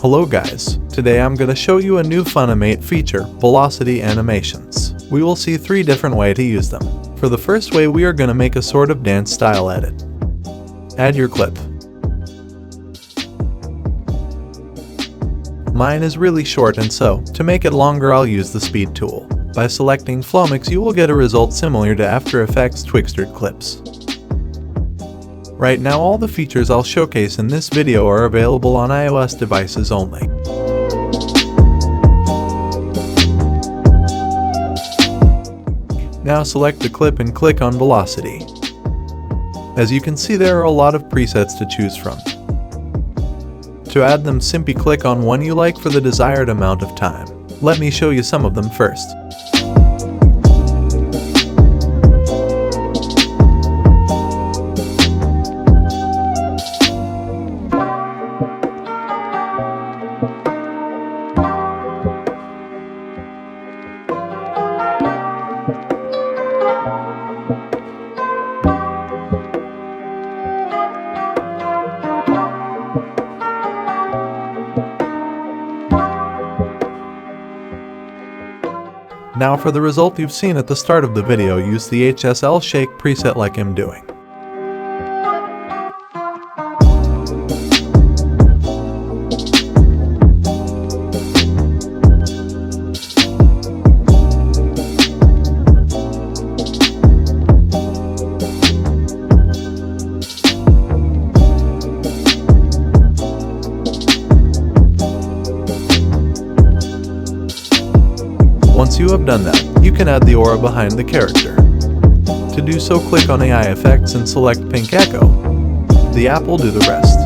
Hello guys, today I'm gonna show you a new Funimate feature, velocity animations. We will see 3 different ways to use them. For the first way, we are gonna make a sort of dance style edit. Add your clip. Mine is really short, and so, to make it longer, I'll use the speed tool. By selecting flow mix, you will get a result similar to After Effects Twixtor clips. Right now, all the features I'll showcase in this video are available on iOS devices only. Now select the clip and click on Velocity. As you can see, there are a lot of presets to choose from. To add them, simply click on one you like for the desired amount of time. Let me show you some of them first. Now for the result you've seen at the start of the video, use the HSL shake preset like I'm doing. Once you have done that, you can add the aura behind the character. To do so, click on AI Effects and select Pink Echo. The app will do the rest.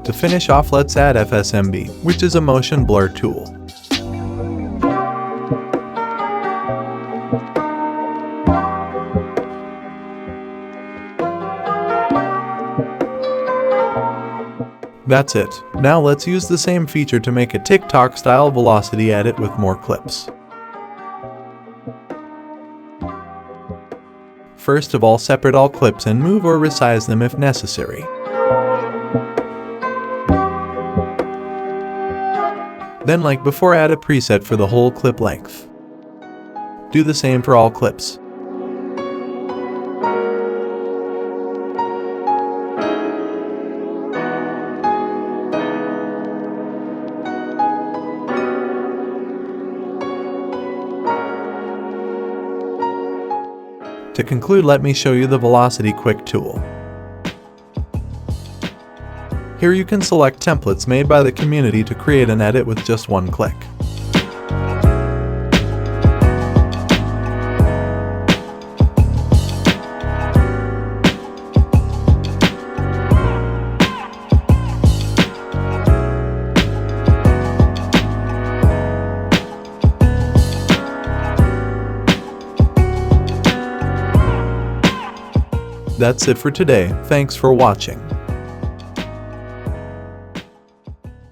To finish off, let's add FSMB, which is a motion blur tool. That's it. Now let's use the same feature to make a TikTok style velocity edit with more clips. First of all, separate all clips and move or resize them if necessary. Then, like before, add a preset for the whole clip length. Do the same for all clips. To conclude, let me show you the Velocity Quick tool. Here you can select templates made by the community to create an edit with just one click. That's it for today. Thanks for watching.